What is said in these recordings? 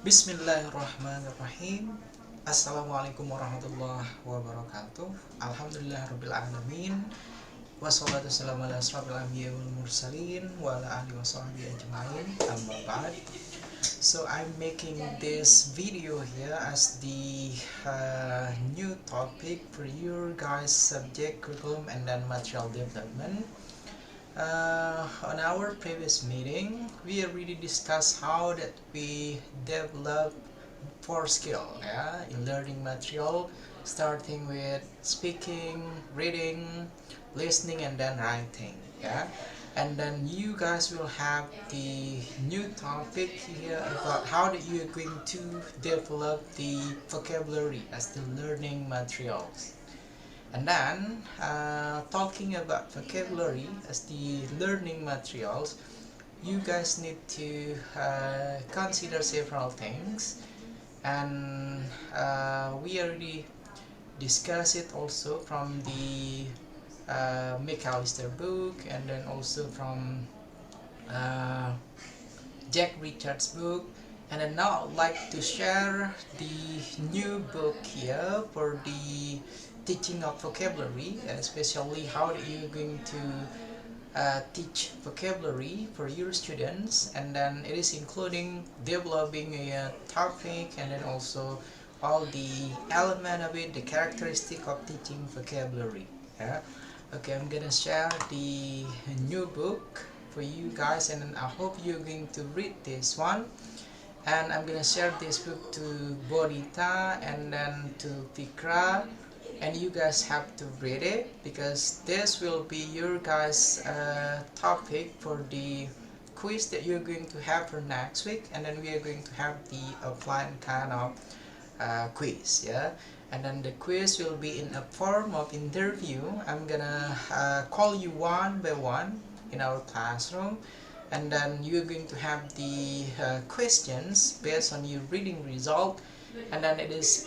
Bismillahirrahmanirrahim. Assalamualaikum warahmatullahi wabarakatuh. Alhamdulillahirrabbilalamin. Wassalatu wassalamu ala asrofil anbiya wal mursalin wa ala alihi washabihi ajmain. Amma ba'd. So I'm making this video here as the new topic for your guys subject curriculum and then material development. On our previous meeting, we already discussed how that we develop four skill, in learning material, starting with speaking, reading, listening, and then writing. And then you guys will have the new topic here about how that you are going to develop the vocabulary as the learning materials. And then talking about vocabulary as the learning materials, you guys need to consider several things, and we already discussed it also from the McAllister book, and then also from Jack Richard's book. And then now I'd like to share the new book here for the teaching of vocabulary, especially how you're going to teach vocabulary for your students. And then it is including developing a topic, and then also all the element of it, the characteristic of teaching vocabulary. Okay, I'm gonna share the new book for you guys, and then I hope you're going to read this one. And I'm gonna share this book to Bonita and then to Fikra, and you guys have to read it because this will be your guys topic for the quiz that you're going to have for next week. And then we are going to have the offline kind of quiz, and then the quiz will be in a form of interview. I'm gonna call you one by one in our classroom, and then you're going to have the questions based on your reading result. And then it is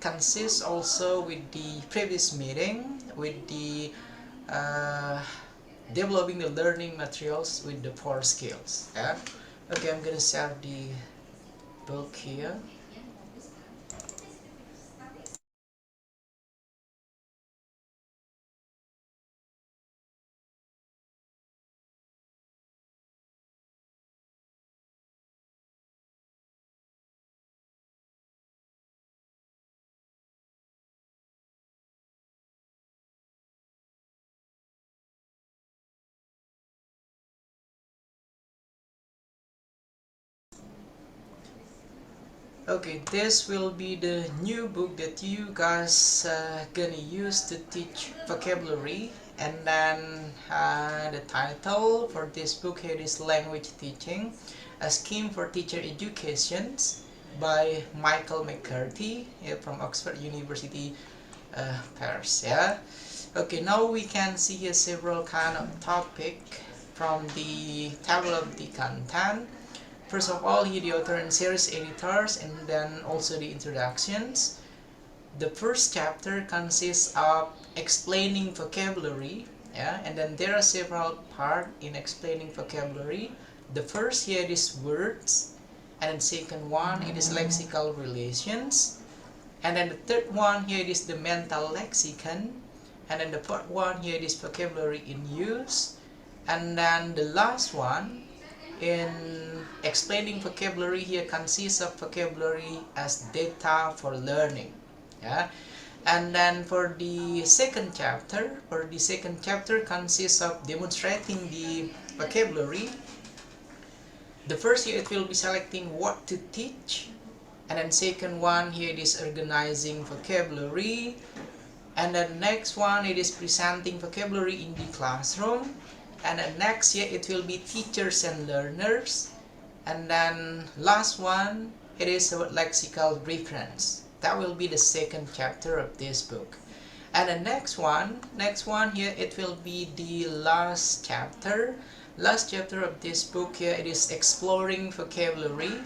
consists also with the previous meeting with the developing the learning materials with the four skills. Okay, I'm gonna share the book here. Okay, this will be the new book that you guys gonna use to teach vocabulary. And then the title for this book here is Language Teaching, a Scheme for Teacher Education by Michael McCarthy from Oxford University Paris. Okay, now we can see here several kind of topic from the table of the content. First of all, here the author and series editors, and then also the introductions. The first chapter consists of explaining vocabulary, and then there are several parts in explaining vocabulary. The first here is words, and then second one it is lexical relations, and then the third one here is the mental lexicon, and then the fourth one here is vocabulary in use, and then the last one in explaining vocabulary here consists of vocabulary as data for learning. And then for the second chapter consists of demonstrating the vocabulary. The first here it will be selecting what to teach, and then second one here it is organizing vocabulary, and then next one it is presenting vocabulary in the classroom. And then next year it will be teachers and learners, and then last one it is about lexical reference. That will be the second chapter of this book. And the next one here it will be the last chapter of this book here. It is exploring vocabulary,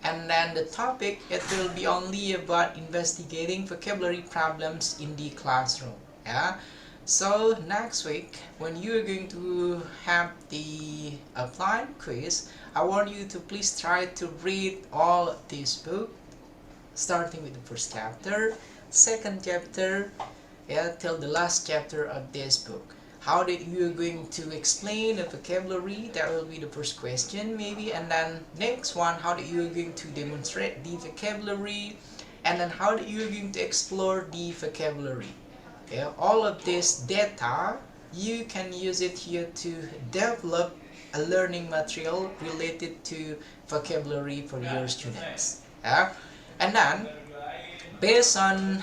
and then the topic it will be only about investigating vocabulary problems in the classroom. So next week, when you're going to have the applied quiz, I want you to please try to read all this book, starting with the first chapter, second chapter, yeah, till the last chapter of this book. How did you going to explain the vocabulary? That will be the first question maybe, and then next one, how did you going to demonstrate the vocabulary, and then how did you going to explore the vocabulary. Yeah, all of this data you can use it here to develop a learning material related to vocabulary for your students. Yeah, and then based on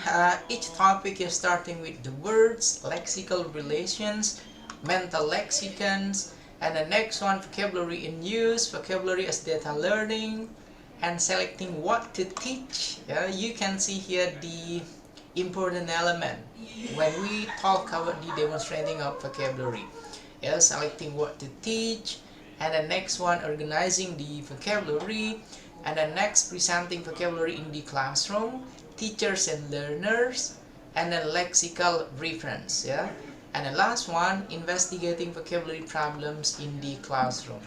each topic, you're starting with the words, lexical relations, mental lexicons, and the next one, vocabulary in use, vocabulary as data learning, and selecting what to teach. Yeah, you can see here the important element when we talk about the demonstrating of vocabulary. Yeah, selecting what to teach, and the next one, organizing the vocabulary, and the next, presenting vocabulary in the classroom, teachers and learners, and then lexical reference. Yeah, and the last one, investigating vocabulary problems in the classroom.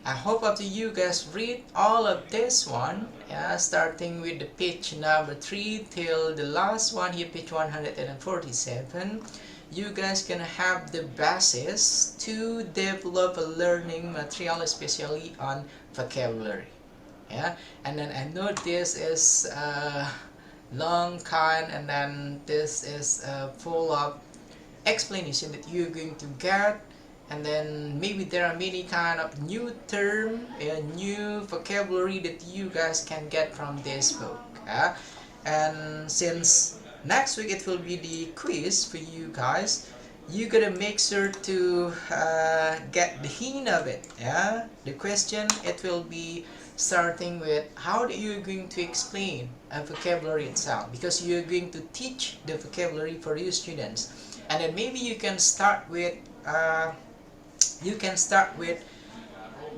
I hope after you guys read all of this one, yeah, starting with the page number 3 till the last one here, page 147, you guys gonna have the basis to develop a learning material, especially on vocabulary. Yeah, and then I know this is long kind, and then this is full of explanation that you're going to get, and then maybe there are many kind of new term and new vocabulary that you guys can get from this book. And since next week it will be the quiz for you guys, you gotta make sure to get the hint of it. Yeah, the question, it will be starting with how are you going to explain a vocabulary itself, because you're going to teach the vocabulary for your students. And then maybe you can start with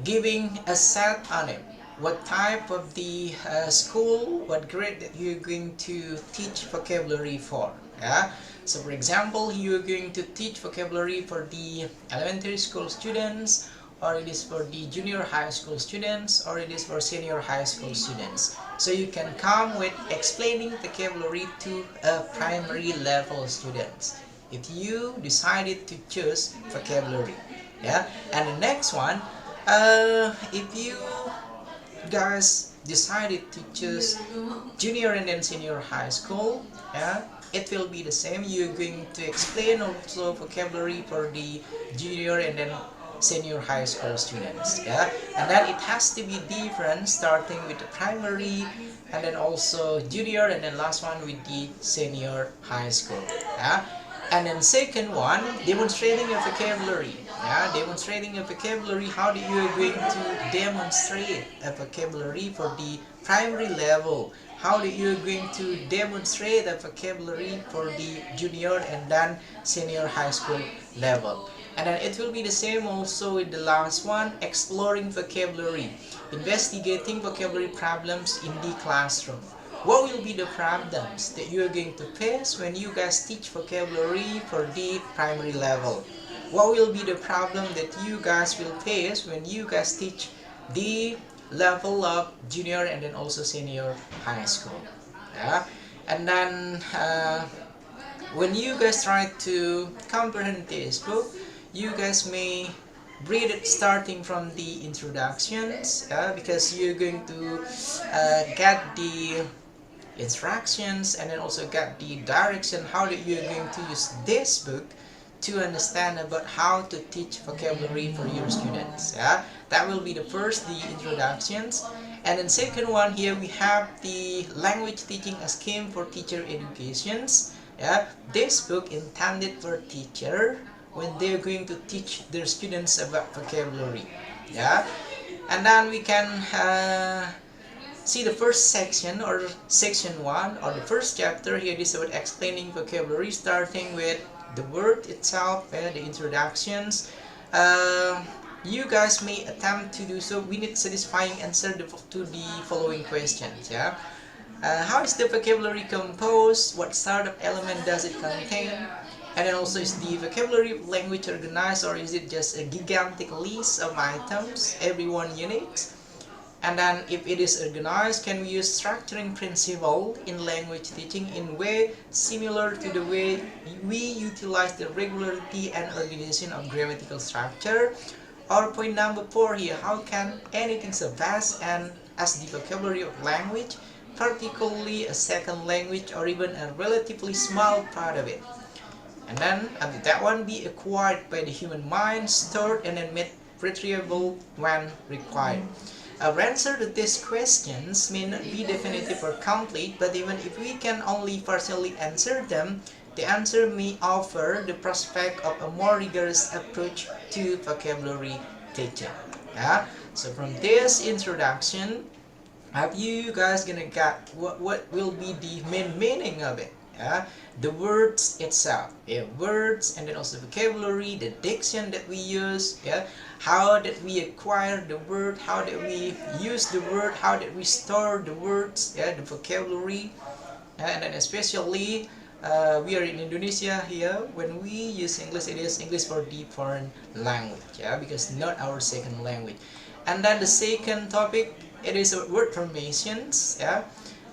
giving a set on it, what type of the school, what grade that you're going to teach vocabulary for. Yeah, so for example, you're going to teach vocabulary for the elementary school students, or it is for the junior high school students, or it is for senior high school students. So you can come with explaining vocabulary to primary level students if you decided to choose vocabulary. Yeah, and the next one, if you guys decided to choose junior and then senior high school, yeah, it will be the same. You're going to explain also vocabulary for the junior and then senior high school students. Yeah, and then it has to be different, starting with the primary, and then also junior, and then last one with the senior high school. Yeah, and then second one, demonstrating a vocabulary. Yeah, demonstrating a vocabulary. How do you going to demonstrate a vocabulary for the primary level? How do you going to demonstrate a vocabulary for the junior and then senior high school level? And then it will be the same also with the last one, exploring vocabulary, investigating vocabulary problems in the classroom. What will be the problems that you are going to face when you guys teach vocabulary for the primary level? What will be the problem that you guys will face when you guys teach the level of junior and then also senior high school? Yeah, and then when you guys try to comprehend this book, you guys may read it starting from the introductions, because you're going to get the instructions and then also get the direction how that you're going to use this book to understand about how to teach vocabulary for your students. Yeah, that will be the first, the introductions. And then second one, here we have the language teaching a scheme for teacher educations. Yeah, this book intended for teacher when they're going to teach their students about vocabulary. Yeah, and then we can see the first section, or section 1, or the first chapter. Here is about explaining vocabulary, starting with the word itself and the introductions. You guys may attempt to do so. We need satisfying answer to the following questions. Yeah, how is the vocabulary composed? What sort of element does it contain? And then also, is the vocabulary of language organized, or is it just a gigantic list of items, every one unique? And then if it is organized, can we use structuring principle in language teaching in way similar to the way we utilize the regularity and organization of grammatical structure? Or point number 4 here, how can anything so vast and as the vocabulary of language, particularly a second language or even a relatively small part of it, and then that one be acquired by the human mind, stored and then made retrievable when required? Our answer to these questions may not be definitive or complete, but even if we can only partially answer them, the answer may offer the prospect of a more rigorous approach to vocabulary teaching. Yeah? So from this introduction, have you guys gonna get what will be the main meaning of it? Yeah? The words itself, yeah, words, and then also vocabulary, the diction that we use, yeah, how did we acquire the word, how did we use the word, how did we store the words, yeah, the vocabulary, and then especially we are in Indonesia here. When we use English, it is English for the foreign language, yeah, because not our second language. And then the second topic, it is word formations, yeah.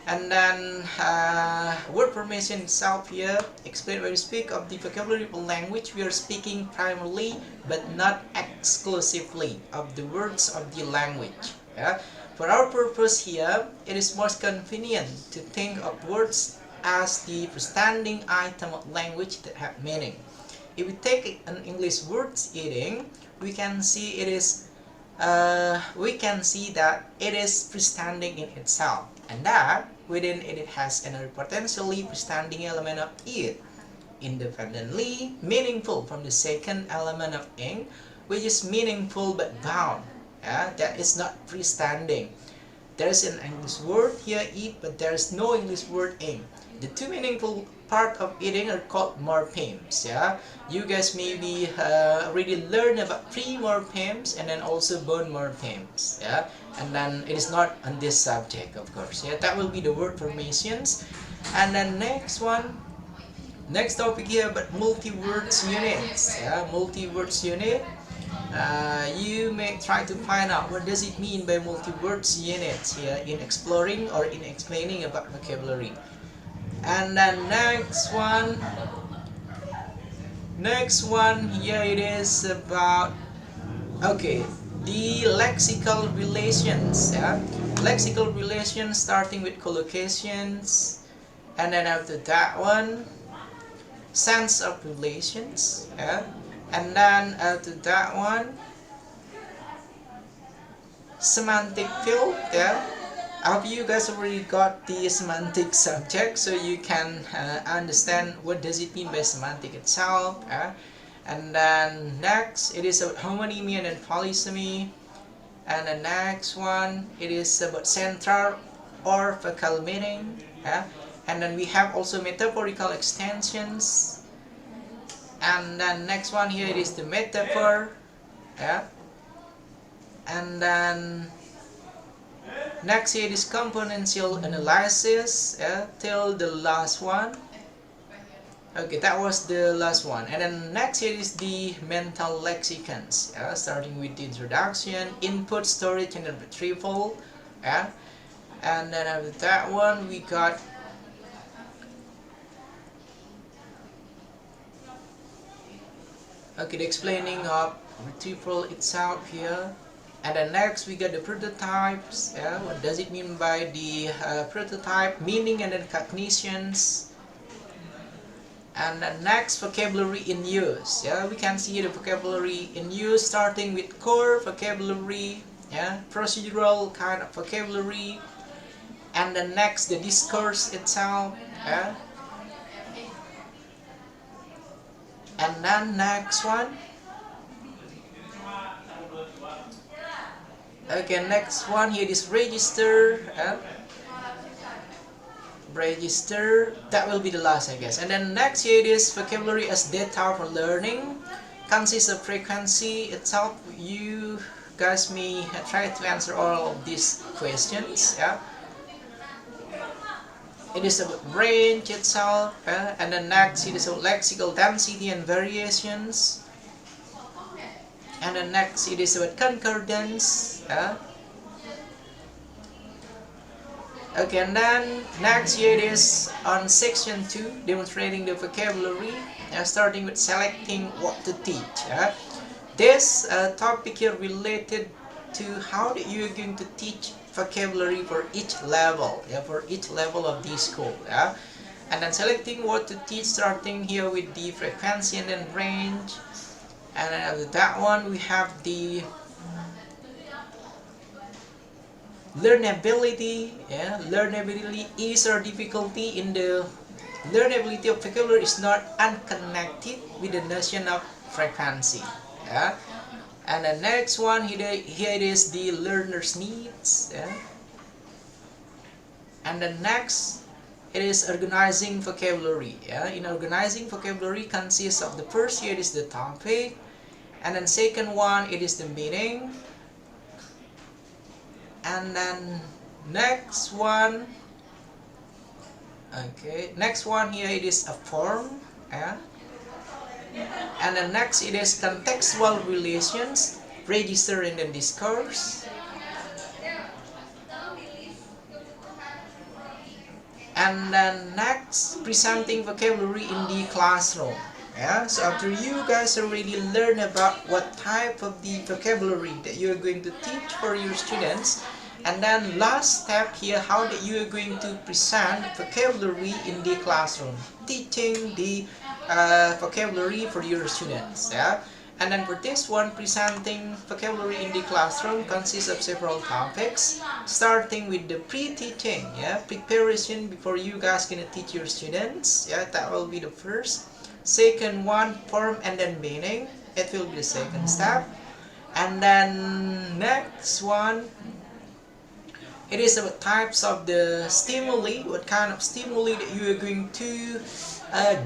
And then word formation itself here explain when we speak of the vocabulary of language, we are speaking primarily but not exclusively of the words of the language. Yeah? For our purpose here, it is most convenient to think of words as the freestanding item of language that have meaning. If we take an English word eating, we can see it is that it is freestanding in itself, and that within it has another potentially freestanding element of it, independently meaningful from the second element of ing, which is meaningful but bound. That is not freestanding. There is an English word here, eat, but there is no English word ing. The two meaningful part of eating are called morphemes. Yeah, you guys maybe already learned about pre-morphemes and then also bone morphemes. Yeah, and then it is not on this subject, of course. Yeah, that will be the word formations. And then next topic here, but multi-words units. Yeah, multi-words unit. You may try to find out what does it mean by multi-words units here in exploring or in explaining about vocabulary. And then next one here it is about, okay, the lexical relations. Yeah, lexical relations starting with collocations, and then after that one, sense of relations. Yeah, and then after that one, semantic field. Yeah, I hope you guys already got the semantic subject, so you can understand what does it mean by semantic itself. And then next, it is about homonymy and then polysemy. And the next one, it is about central or focal meaning. And then we have also metaphorical extensions. And then next one here, it is the metaphor. And then next here is componential analysis, till the last one. Okay, that was the last one. And then next here is the mental lexicons, starting with the introduction, input, storage, and then retrieval. And then after that one, we got the explaining of retrieval itself here. And then next we got the prototypes. What does it mean by the prototype, meaning and then cognitions. And then next, vocabulary in use. We can see the vocabulary in use starting with core vocabulary, procedural kind of vocabulary, and then next the discourse itself. And then next one. Okay, next one here is register. Register, that will be the last, I guess. And then next here it is vocabulary as data for learning, consists of frequency itself. You guys may try to answer all of these questions. it is about range itself, and then next it is about lexical density and variations, and then next it is about concordance. Okay, and then next here it is on section 2, demonstrating the vocabulary, starting with selecting what to teach. This topic here related to how you are going to teach vocabulary for each level, for each level of the school. And then selecting what to teach, starting here with the frequency and then range, and then after that one we have the learnability. Learnability, ease or difficulty in the learnability of vocabulary is not unconnected with the notion of frequency. And the next one here it is the learner's needs. And the next it is organizing vocabulary. In organizing vocabulary consists of the first here is the topic, and then second one it is the meaning, and then next one here it is a form, and then next it is contextual relations, register and then discourse, and then next presenting vocabulary in the classroom. So after you guys already learn about what type of the vocabulary that you are going to teach for your students, and then last step here, how that you are going to present vocabulary in the classroom, teaching the vocabulary for your students. And then for this one, presenting vocabulary in the classroom consists of several topics, starting with the pre-teaching, preparation before you guys gonna teach your students. That will be the first. Second one, form and then meaning, it will be the second step. And then next one, it is about types of the stimuli, what kind of stimuli that you are going to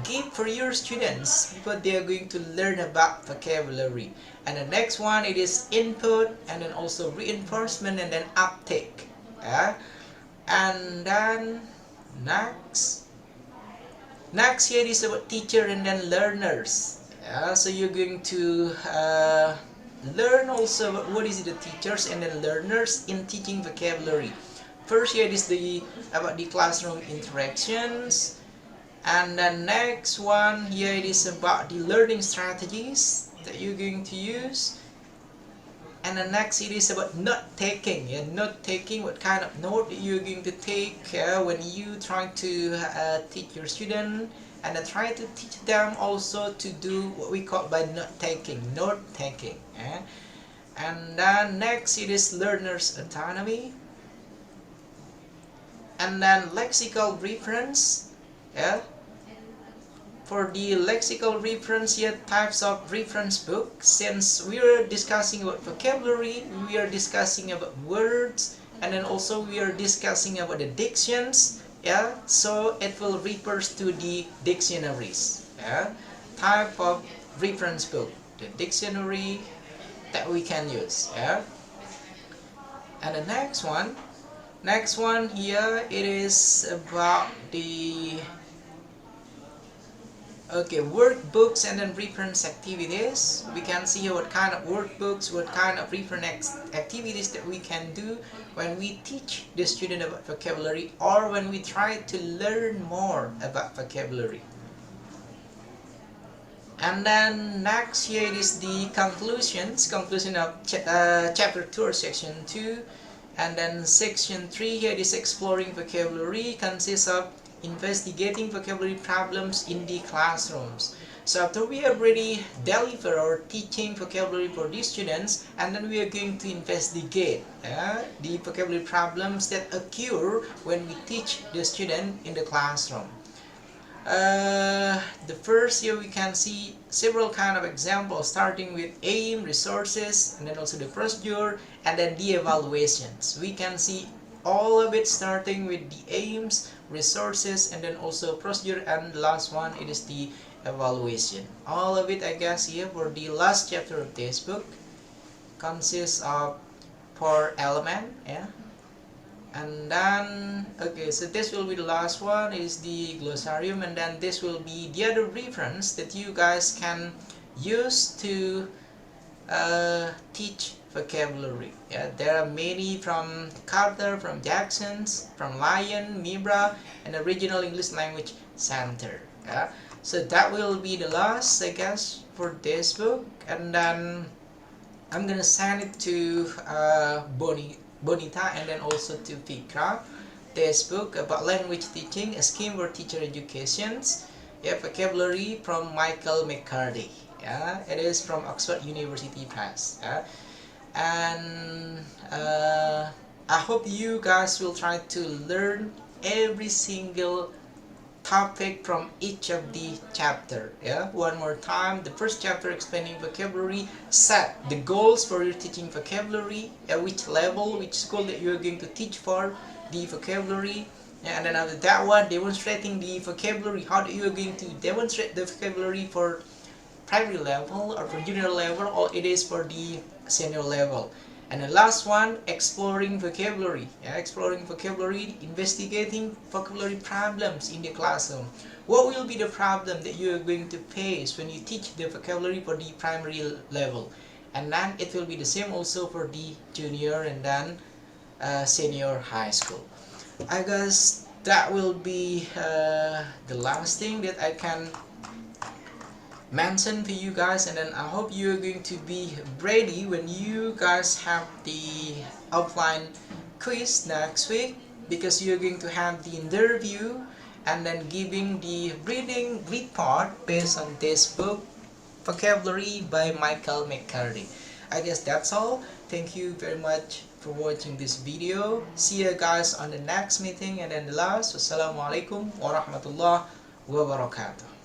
give for your students, because they are going to learn about vocabulary. And the next one, it is input and then also reinforcement and then uptake. And then next here is about teacher and then learners. So you're going to learn also about what is the teachers and then learners in teaching vocabulary. First here is about the classroom interactions, and then next one here it is about the learning strategies that you're going to use. And then next it is about note taking. Note taking, what kind of note you're going to take when you try to teach your student, and then try to teach them also to do what we call by note taking. And then next it is learner's autonomy, and then lexical reference. For the lexical reference here, types of reference book. Since we are discussing about vocabulary, we are discussing about words, and then also we are discussing about the dictions. So it will refers to the dictionaries. Type of reference book, the dictionary that we can use. And the next one here, it is about the workbooks and then reference activities. We can see what kind of workbooks, what kind of reference activities that we can do when we teach the student about vocabulary, or when we try to learn more about vocabulary. And then next here it is the conclusion of chapter 2 or section 2. And then section 3 here is exploring vocabulary, consists of investigating vocabulary problems in the classrooms. So after we have already delivered our teaching vocabulary for the students, and then we are going to investigate the vocabulary problems that occur when we teach the student in the classroom. The first here we can see several kind of examples, starting with aim, resources, and then also the procedure, and then the evaluations. We can see all of it starting with the aims, resources, and then also procedure, and the last one it is the evaluation. All of it, I guess, here for the last chapter of this book consists of 4 elements. And then okay, so this will be the last one, is the glossarium, and then this will be the other reference that you guys can use to teach vocabulary. Yeah, there are many from Carter, from Jackson's, from Lyon, Mibra, and the Regional English Language Center. Yeah, so that will be the last, I guess, for this book, and then I'm gonna send it to Bonita, and then also to Fikra. This book about language teaching, a scheme for teacher educations. Yeah, vocabulary from Michael McCarthy. Yeah, it is from Oxford University Press. Yeah, and I hope you guys will try to learn every single topic from each of the chapter. Yeah, one more time, the first chapter explaining vocabulary, set the goals for your teaching vocabulary, at which level, which school that you are going to teach for the vocabulary. And then after that one, demonstrating the vocabulary, how you are going to demonstrate the vocabulary for primary level or for junior level, or it is for the senior level. And the last one, exploring vocabulary. Yeah, exploring vocabulary, investigating vocabulary problems in the classroom. What will be the problem that you are going to face when you teach the vocabulary for the primary level? And then it will be the same also for the junior and then senior high school. I guess that will be the last thing that I can mention for you guys, and then I hope you're going to be ready when you guys have the offline quiz next week, because you're going to have the interview and then giving the reading report based on this book, Vocabulary by Michael McCarthy. I guess that's all. Thank you very much for watching this video. See you guys on the next meeting, and then the last, wassalamualaikum warahmatullahi wabarakatuh.